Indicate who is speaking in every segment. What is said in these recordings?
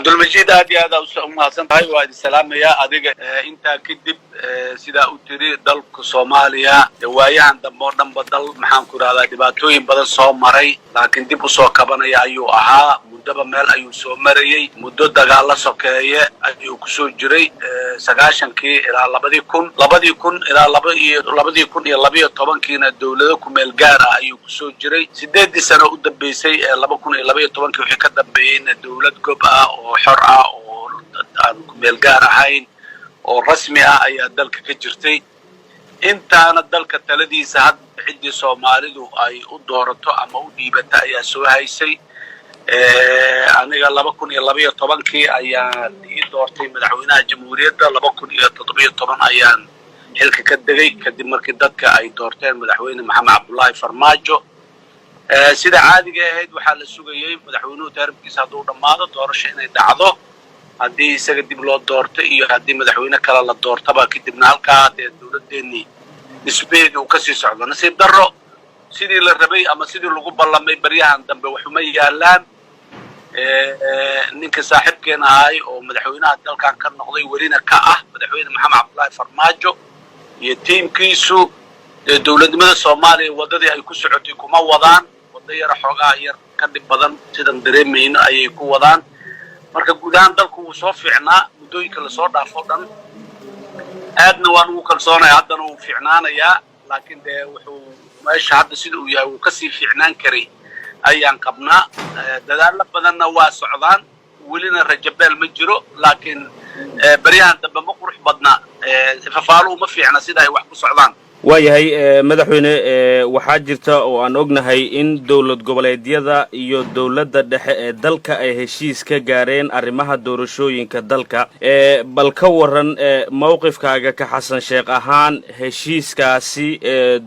Speaker 1: عبد المجيد هادي هذا أم حسن هاي وادي السلام يا أديك أنت كدب سيدا أتري دل كصوماليا ويان دمور دم بدل محن كرادا دباتوين بدل صومري لكن دب صوكبنا يا أيو أها مدة مال أيو صومري مدة دجال سكية أيو كسوجري سجاشن كي إلى لبدي يكون إلى لبدي يكون إلى لبي طبعا كنا الدولة كمل جارة أيو كسوجري سدد سنة قد بيسي لبكون إلى لبي طبعا كي حكت بين الدولة كبا وحرة وميلقار هاين ورسمي أي دلك كجرتي أنت أنا الدلك التلدي سعد عندي صومالي أي أدورته أما وديبته أي سوى شيء أنا قال لبكون يلا بيه طبعا كي أيان دورتي مدحونا جمهورية لبكون يتطبيع طبعا أيان حلك كدقي كدمر كدتك أي دورتين مدحونا محمد عبد الله فرماجو سيدا عادي جاهد وحال السوقيين مدحونو تربكيس هادو دماده doorasho inay dhacdo hadii isaga dib loo doorto iyo hadii madaxweyne kala la doortaba kadibna halka dawladeeni isbeed uu ka sii socdo nasiib darro sidii la rabay ama sidii lagu ballamay baryahan dambe waxuma yaalaan ninka saaxiibkeena ahay oo madaxweynaha dalkan ka noqday welina ka ah madaxweyne maxamed cabdullaahi farmaajo iyo tiimkiisu dawladnimada Soomaaliya wadadii ay ku socotay kuma wadaan yar xogaa yar ka dib badan sidan dareemayno ayay ku wadaan marka guudaan dalku uu soo fiicnaa mudooyinka la soo dhaafo dhan aadna waan ugu kalsoonahay haddana uu fiicnaanayaa laakiin wuxuu meesha hadda sida uu yahay uu ka sii fiicnaan karay ayaan qabnaa dadaal badanna waa socdaan welina rajabeel ma jiro laakiin baryahan dambe ma qurux badna fafaaluhu ma fiicna sida ay wax ku socdaan
Speaker 2: waayahay madaxweyne waxaa jirta oo aan ognahay in dawlad goboleedyada iyo dawladda dhexe ee dalka ay heshiis ka gaareen arrimaha doorashooyinka dalka bal ka waran mowqifkaaga ka xasan sheekh ahaan heshiiskaasi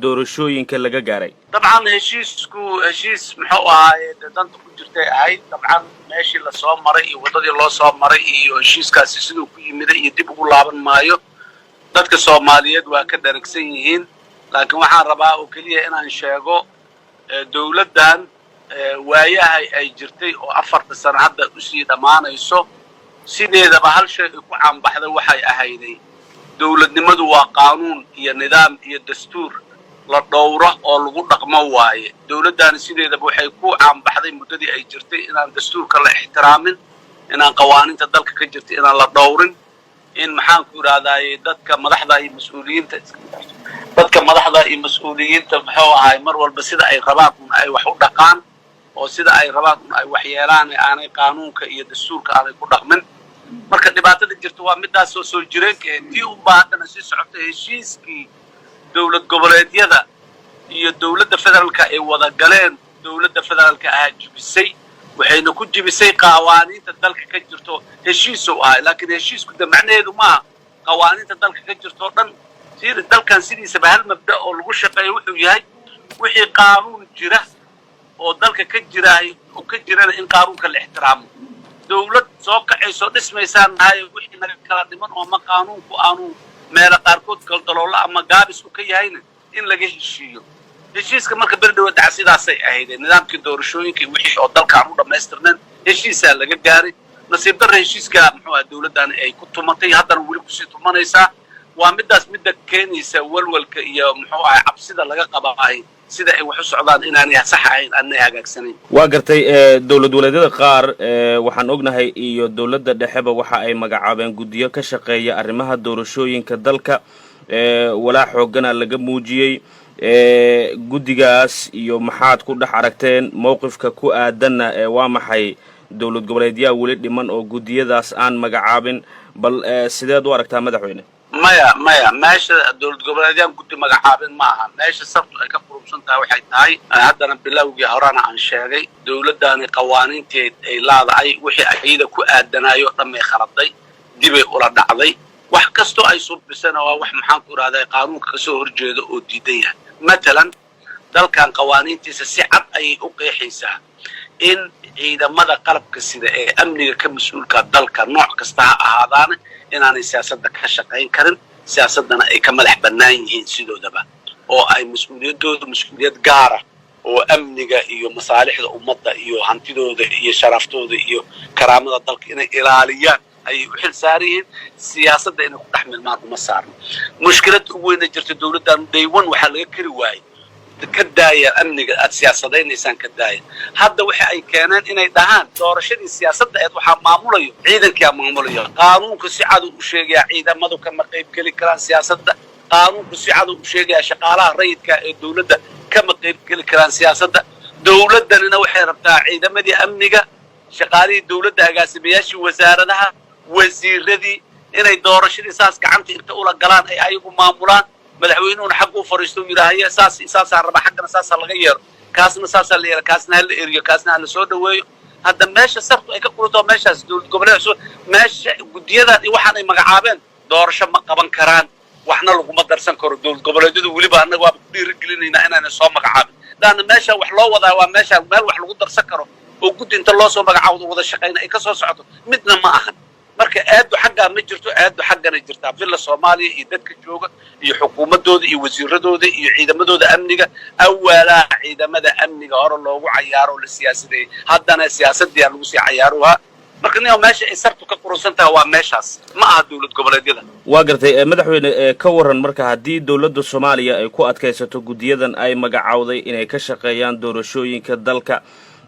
Speaker 2: doorashooyinka laga gaaray
Speaker 1: dabcan heshiis muxuu ahaayay danta ku jirtay ahayd dabcan meeshii la soo maray iyo wadadii loo soo maray iyo heshiiskaasi sidoo ku yimid iyo dib ugu laaban maayo dadka Soomaaliyeed waa ka daragsan yihiin laakiin waxaan rabaa oo kaliya inaan sheego dawladdan waayahay ay jirtay oo 4 sano hadda u sii dhamaanayso sideedaba hal shay ku caanbaxday waxay ahayday dawladnimadu waa qaanuun iyo nidaam iyo dastuur la dhowro oo lagu dhaqmo waaye dawladdan sideedaba waxay ku caanbaxday muddadii ay jirtay inaan dastuurka la ixtiraamin inaan qawaaniinta dalka ka jirtay inaan la dhowrin in maxaan ku raadaayay dadka madaxda iyo mas'uuliyiinta muxuu ahay mar walba sida ay rabaan ay wax u dhaqaan oo sida ay rabaan ay wax yeelaan aanay qaanuunka iyo dastuurka aanay ku dhaqmin marka dhibaatada jirta waa midaas soo jireenka tii u baahdan si socota heshiiskii dawlad goboleedyada iyo dawladda federaalka ay wada galeen dawladda federaalka ah jibisay waxayna ku jibisay qawaaniinta dalka ka jirto heshiis oo ah laakiin heshiisku macnaheedu ma qawaaniinta dalka ka jirto dhan sida dalkan sidiisa bahal mabda oo lagu shaqeeyo wuxuu yahay wixii qaanuun jira oo dalka ka jiraay oo ka jirana in qaanuunka la ixtiraamo dawlad soo kacayso dhismaysaan hay wixii naga kala dhiman oo ma qaanuunku aanu meel qaarkood kala daloola ama gaabis u ka yahayna in laga heshiiyo heshiiska marka berdawada sidaasay ahayd nidaamkii doorashooyinka wixii oo dalka aan u dhameystirneen heshiisa laga gaaray nasiib darro heshiiska muxuu ahaa dawladdan ay ku tumatay haddana weli ku sii tumanaysaa waa midaas midda keenaysa walwalka iyo muxuu ahaa cabsida laga qabaahay sida ay wax u socdaan inaanay sax ahayn aanay hagaagsanayn
Speaker 2: waa gartay dawlad waladeeda qaar waxaan ognahay iyo dawladda dhexeba waxa ay magacaabeen guddiyo ka shaqeeya arrimaha doorashooyinka dalka walaa xoogana laga muujiyay guddigaas iyo maxaad ku dhex aragteen mowqifka ku aadanna waa maxay dawlad goboleedyaha weli dhiman oo guddiyadaas aan magacaabin bal sideed u aragtaa madaxweyne
Speaker 1: maya meesha dawlad goboleedyaan guddi magacaabin ma aha meesha sabtu ay ka qurubsan tahay waxay tahay haddana bilowgii horena aan sheegay dawladdaani qawaaniinteed ay laadahay wixii ayada ku aadanayo dhamay khaladay dibay ula dhacday wax kasto ay suubisana waa wax maxaan ku raadayay qaanuunka ka soo horjeedo oo diidan yahay مثلا dalkan qawaaniintiisa si cad ay u qeexaysaa in ciidamada qalabka sida ee amniga ka mas'uulka dalka nooc kasta ha ahaadaan inaanay siyaasadda ka shaqayn karin siyaasadana ay ka madax bannaan yihiin sidoodaba oo ay mas'uuliyad gaar ah وأمنك إيو مصالح الأمة إيو هانتيدو إيو شرافتو إيو كرامة الدلك إنه إلاليان أي وحل سارين سياسة إنه تحمل معكم مسار مشكلة وين جرت الدولة ديوان وحل كرواي كداية أمنك السياسة دين إنسان كداية هذا وحي أي كانان إنه دهان دورشة السياسة ده وحا معمولة عيدا كيا معمولة قانون كسيعادو وشيغي عيدا مدو كما قيب كلي كلان سياسة ده قانون كسيعادو وشيغي شقالها ريد كالدولة ده كما قيب كلي كلان سياسة ده دولة ده لنا وحي ربطها عيدا مدي أمنك شقالي الدولة ده قاسمياشي وزاردها وزير ردي إنه دورشة الإساس كعنتي إنت أولا قلان أي أيكم معمولان مدحوينون حقو فريستو يراهي اساس ربا حقنا اساس laga yeero kaasna saas la yeero kaasna hal eriyo kaasna hal soo dhaweeyo hadda meesha sartu ay ka qulto meeshaas dawlad goboleed meesha gudiyada waxaan ay magacaabeen doorasho ma qaban karaan waxna lagu ma darsan karo dawlad goboleedyadu waliba anaga waa ku dhiirigelinayna inaan soo magacaabin daan meesha wax loo wadaa waa meesha meel wax lagu darsan karo oo gudinta loo soo magacaabo wada shaqeyn ay ka soo socoto midna ma ahan marka aadu xagga ma jirto aadu xaggana jirta filla Soomaaliya iyo dadka jooga iyo xukuumadooda iyo wasiiradooda iyo ciidamadooda amniga awala ciidamada amniga hore loogu cayaaro la siyaasadeey haddana siyaasadii lagu sii cayaaruha marka niyo meesha ay sartu ka qurusantahay waa meeshaas ma aha dawlad goboleedyada waa
Speaker 2: gartay madaxweyne ka waran marka hadii dawladda Soomaaliya ay ku adkaysato gudiyadan ay magacawday inay ka shaqeeyaan doorashooyinka dalka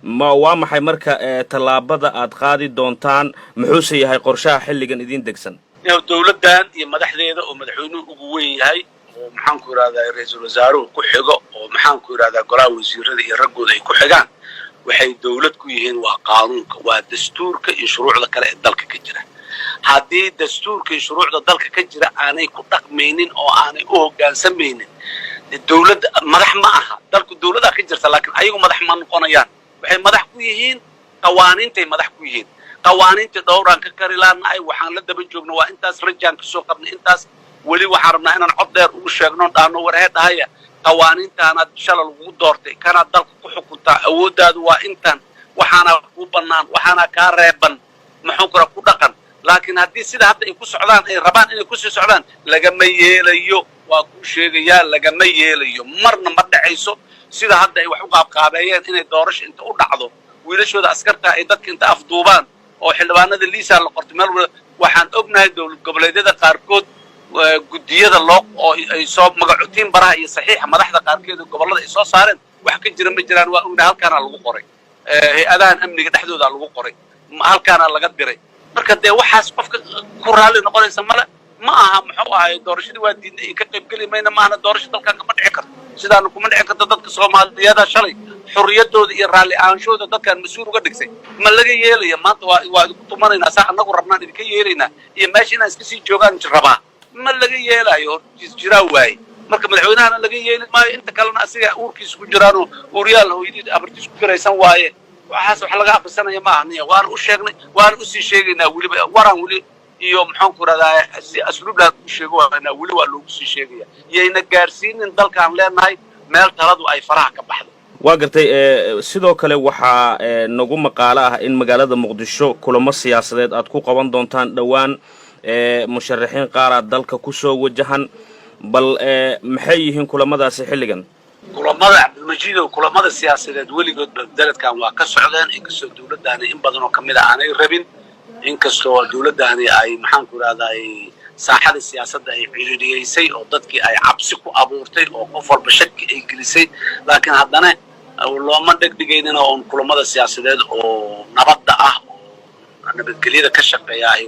Speaker 2: ما وامحي مركا تلابدا aad qaadi doontaan muxuu yahay qorshaha xilligan idin degsan
Speaker 1: dawladdan iyo madaxdeeda oo madaxweynuhu ugu weyn yahay oo maxaan ku yiraahdaa ra'iisul wasaaruhu ku xigo oo maxaan ku yiraahdaa golaha wasiirada iyo ragooda ay ku xigaan waxay dawlad ku yihiin waa qaanuunka waa dastuurka iyo shuruucda kale ee dalka ka jira hadii dastuurka iyo shuruucda dalka ka jira aanay ku dhaqmaynin oo aanay u hoggaansamaynin dawladda madax ma aha dalku dawladda ka jirta laakiin ayagu madax ma noqonayaan waxay madax ku yihiin qawaaniintay madax ku yihiin qawaaniinta dhowraan ka karilaan ay waxaan la daba joogno waa intaas rajaan ka soo qabnay intaas wali waxaan rabnaa inaan cod dheer ugu sheegno dhaano warheed ahaya qawaaniintaana shalal ugu doortay kana dalka ku xukunta awoodaadu waa intan waxaana ku banaan waxaana ka reeban maxuu kara ku dhaqan laakiin hadii sida hadda ay ku socdaan ay rabaan inay ku sii socdaan laga ma yeelayo waa ku sheegaya laga ma yeelayo marna ma dhacayso sida hadda ay wax u qaabqaabeeyeen inay doorasho inta u dhacdo wiilashooda askarta ay dadka inta afduubaan oo xildhibaanada liisa la qortay meel waxaan ognahay dawlad goboleedyada qaarkood gudiyada loo oo ay soo magacuutiin baraha iyo saxiixa madaxda qaarkeed gobolada ay soo saareen wax ka jira ma jiraan waa ognahay halkaana lagu qoray hay'adahan amniga dhexdooda lagu qoray halkaana laga diray marka de waxaas qofka ku raali noqonaysa ma aha muxuu ahay doorashadii waa diiday ka qayb gali mayna maana doorasho dalkan kama dhici karto sidaan kuma dhici karto dadka Soomaaliyeed shalay xurriyadooda iyo raali aanshooda dadkan mas'uul uga dhigsay ma laga yeelayo maanta waa ku tumanayna sax anagu rabnaan idinka yeelayna iyo meesha inaan iska sii joogaan rabaa ma laga yeelayo jira waay marka madaxweynaha laga yeelay ma inta kalena asiga uurkiis ku jiraan uuriyaal hooyadii abartiis ku garaysan waaye waxaas wax laga aqrisanaya ma ahniya waan u sheegnay waan u sii sheegaynaa waliba waran wali iyo maxaan ku radaa si asluub la ku sheego waana wali waa loogu sii sheegaya yeena gaarsiinin dalkan leenahay meel taladu ay faraha ka baxdo
Speaker 2: waa gartay sidoo kale waxa nagu maqaala ah in magaalada Muqdisho kulamo siyaasadeed aad ku qaban doontaan dhawaan musharaxiin qaar ah dalka ku soo wajahan bal maxay yihiin kulamadaasi xilligan
Speaker 1: kulamada Abdulmajiid oo kulamada siyaasadeed waligood dalkan waa ka socdeen in kasoo dawladdan in badan oo kamid ah aanay rabin in kastoo dawladdan ay maxaan ku raadayay saaxada siyaasadda ay ciriiriyeysay oo dadkii ay cabsi ku abuurtay oo qof walba shaki ay gelisay laakiin haddana looma dhigdhigaynin oo kulamada siyaasadeed oo nabadda ah oo nabadgelyada ka shaqeeya ay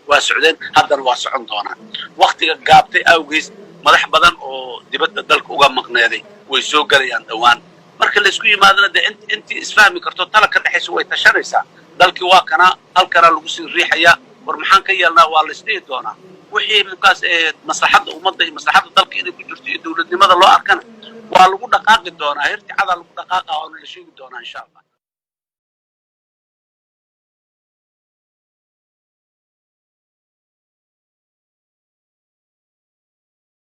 Speaker 1: waa socdeen haddana waa socon doonaan waqtiga gaabtay awgees madax badan oo dibadda dalka uga maqneeday way soo galayaan dhawaan marka la isku yimaadana intii isfahmi karto tala ka dhaxayso way tashanaysaa dalkii waa kana halkana lagu sii riixaya war maxaan ka yeelnaa waa la isdhihi doonaa wixii markaas maslaxadda ummadda iyo maslaxadda dalka inay ku jirto iyo dawladnimada loo arkana waa lagu dhaqaaqi doonaa hirticada lagu dhaqaaqa oo la sheegi doonaa insha Allah